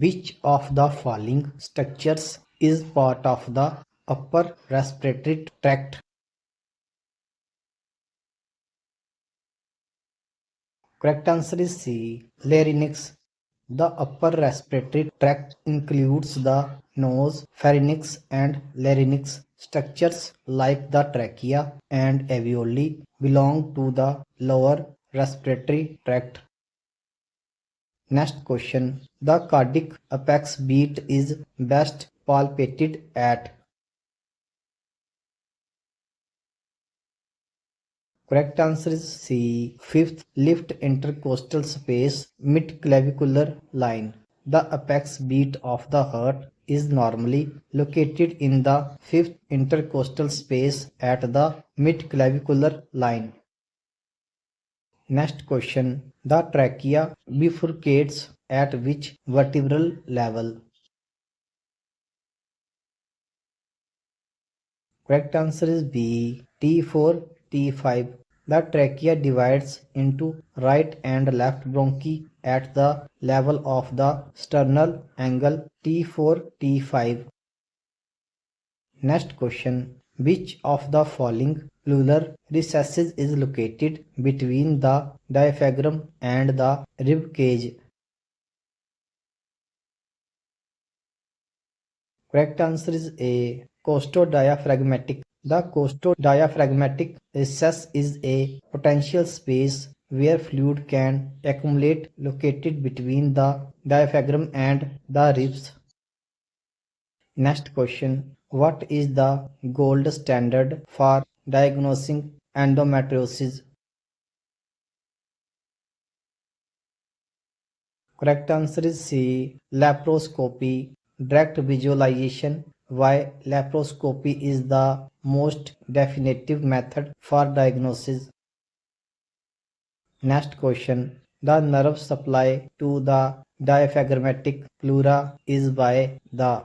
Which of the following structures is part of the upper respiratory tract? Correct answer is C. Larynx. The upper respiratory tract includes the nose, pharynx, and larynx. Structures like the trachea and alveoli belong to the lower respiratory tract. Next question. The cardiac apex beat is best palpated at. Correct answer is C. Fifth, lift intercostal space, mid-clavicular line. The apex beat of the heart is normally located in the fifth intercostal space at the mid-clavicular line. Next question. The trachea bifurcates at which vertebral level? Correct answer is B. T4, T5. The trachea divides into right and left bronchi at the level of the sternal angle T4, T5. Next question. Which of the following pleural recesses is located between the diaphragm and the rib cage? Correct answer is A. Costodiaphragmatic. The costodiaphragmatic recess is a potential space where fluid can accumulate located between the diaphragm and the ribs. Next question. What is the gold standard for diagnosing endometriosis? Correct answer is C. Laparoscopy. Direct visualization. Why laparoscopy is the most definitive method for diagnosis. Next question. The nerve supply to the diaphragmatic pleura is by the.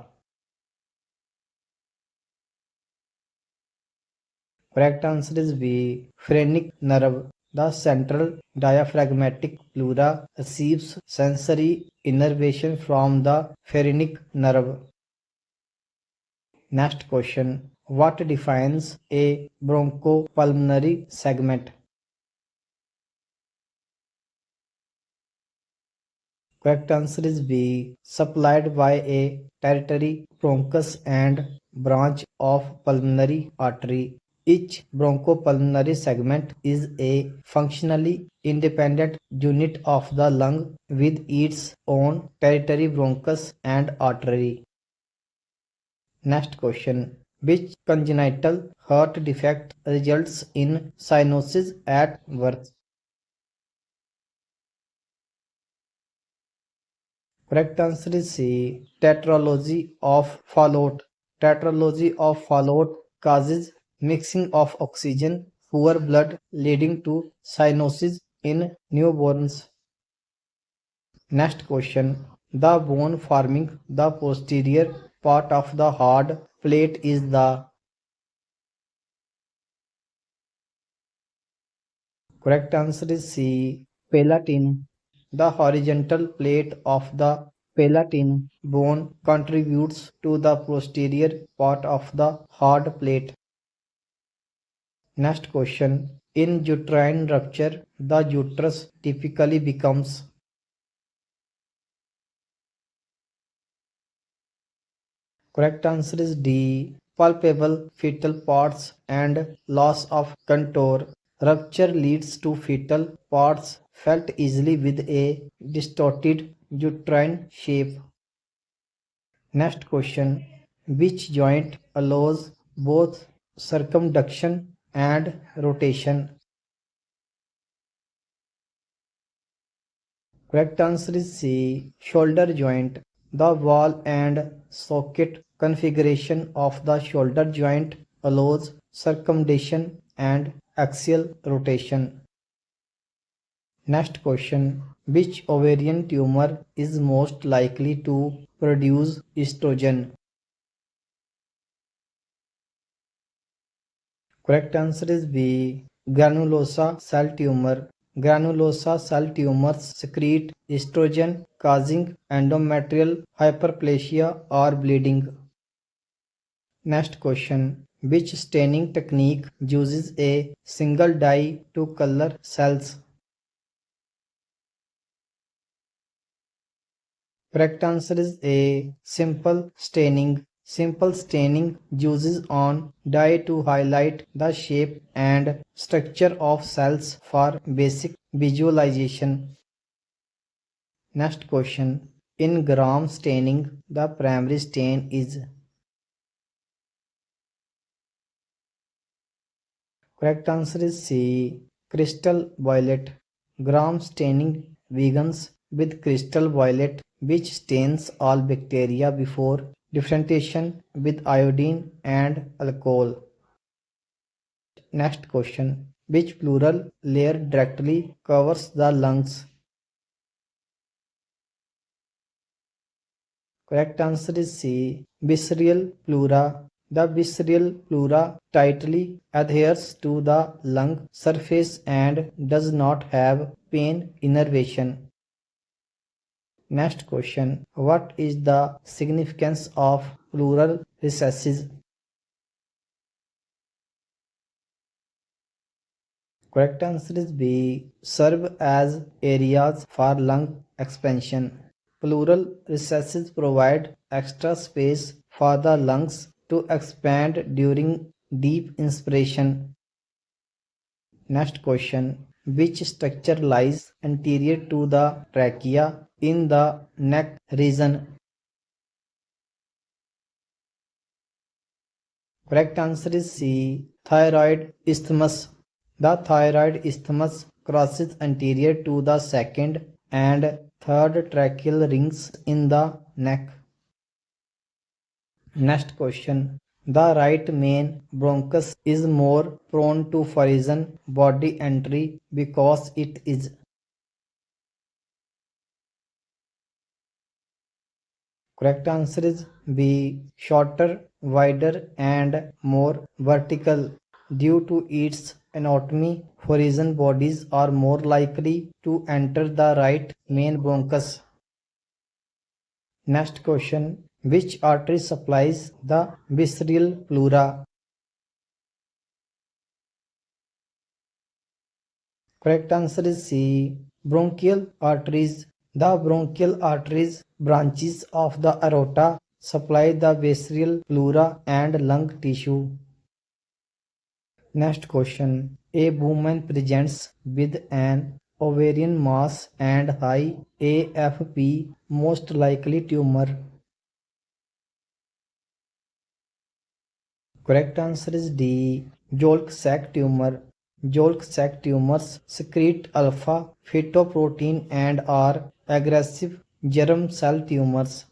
Correct answer is B. Phrenic nerve. The central diaphragmatic pleura receives sensory innervation from the phrenic nerve. Next question. What defines a bronchopulmonary segment? Correct answer is B. Supplied by a territory bronchus and branch of pulmonary artery. Each bronchopulmonary segment is a functionally independent unit of the lung with its own territory bronchus and artery. Next question. Which congenital heart defect results in cyanosis at birth? Correct answer is C. Tetralogy of Fallot. Tetralogy of Fallot causes mixing of oxygen, poor blood leading to cyanosis in newborns. Next question. The bone forming the posterior part of the hard plate is the. Correct answer is C. Palatine. The horizontal plate of the palatine bone contributes to the posterior part of the hard plate. Next question. In uterine rupture, the uterus typically becomes. Correct answer is D. Palpable fetal parts and loss of contour. Rupture leads to fetal parts felt easily with a distorted uterine shape. Next question. Which joint allows both circumduction and rotation? Correct answer is C. Shoulder joint. The wall and socket configuration of the shoulder joint allows circumdation and axial rotation. Next question. Which ovarian tumor is most likely to produce estrogen? Correct answer is B. Granulosa cell tumor. Granulosa cell tumors secrete estrogen, causing endometrial hyperplasia or bleeding. Next question. Which staining technique uses a single dye to color cells? Correct answer is A. Simple staining. Simple staining uses on dye to highlight the shape and structure of cells for basic visualization. Next question. In gram staining, the primary stain is. Correct answer is C. Crystal violet. Gram staining begins with crystal violet, which stains all bacteria before differentiation with iodine and alcohol. Next question. Which pleural layer directly covers the lungs? Correct answer is C. Visceral pleura. The visceral pleura tightly adheres to the lung surface and does not have pain innervation. Next question. What is the significance of pleural recesses? Correct answer is B. Serve as areas for lung expansion. Pleural recesses provide extra space for the lungs to expand during deep inspiration. Next question. Which structure lies anterior to the trachea in the neck region? Correct answer is C. Thyroid isthmus. The thyroid isthmus crosses anterior to the second and third tracheal rings in the neck. Next question. The right main bronchus is more prone to foreign body entry because it is. Correct answer is B. Shorter, wider, and more vertical. Due to its anatomy, foreign bodies are more likely to enter the right main bronchus. Next question. Which artery supplies the visceral pleura? Correct answer is C. Bronchial arteries. The bronchial arteries branches of the aorta supply the visceral pleura and lung tissue. Next question. A woman presents with an ovarian mass and high AFP, most likely tumor. Correct answer is D. Yolk sac tumor. Yolk sac tumors secrete alpha fetoprotein and are aggressive germ cell tumors.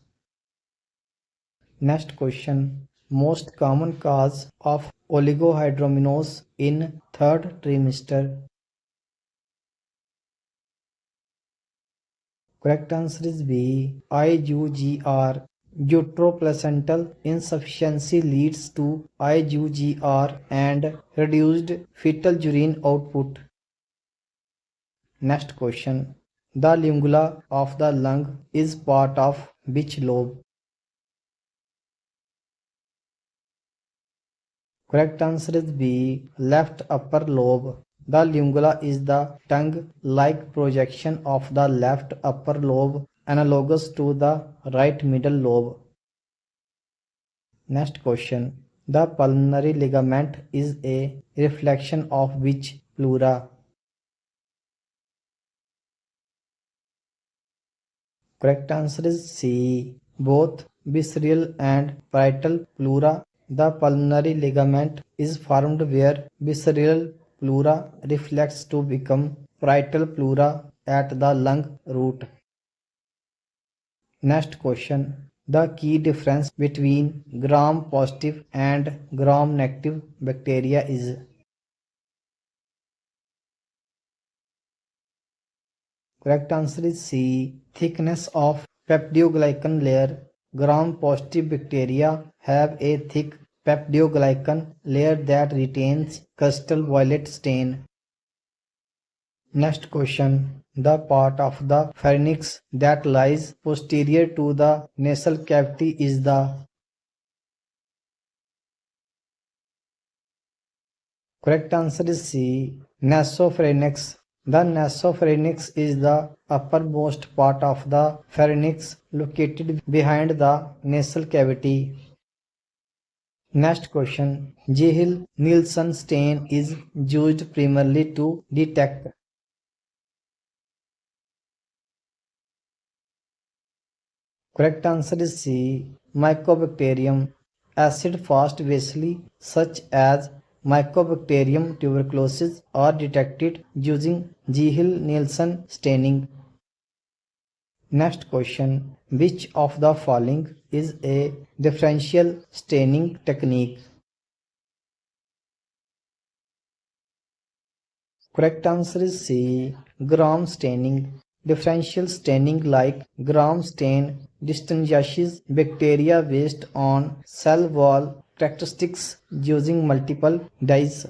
Next question. Most common cause of oligohydramnios in third trimester. Correct answer is B. IUGR. Uteroplacental insufficiency leads to IUGR and reduced fetal urine output. Next question. The lingula of the lung is part of which lobe? Correct answer is B. Left upper lobe. The lingula is the tongue-like projection of the left upper lobe analogous to the right middle lobe. Next question. The pulmonary ligament is a reflection of which pleura? Correct answer is C. Both visceral and parietal pleura. The pulmonary ligament is formed where visceral pleura reflects to become parietal pleura at the lung root. Next question. The key difference between gram-positive and gram-negative bacteria is. Correct answer is C. Thickness of peptidoglycan layer. Gram-positive bacteria have a thick peptidoglycan layer that retains crystal violet stain. Next question. The part of the pharynx that lies posterior to the nasal cavity is the correct answer is C. Nasopharynx. The nasopharynx is the uppermost part of the pharynx located behind the nasal cavity. Next question. Jehill-Nielsen stain is used primarily to detect. Correct answer is C. Mycobacterium. Acid-fast bacilli such as Mycobacterium tuberculosis are detected using Jehill-Nielsen staining. Next question. Which of the following is a differential staining technique? Correct answer is C. Gram staining. Differential staining like gram stain distinguishes bacteria based on cell wall characteristics using multiple dyes.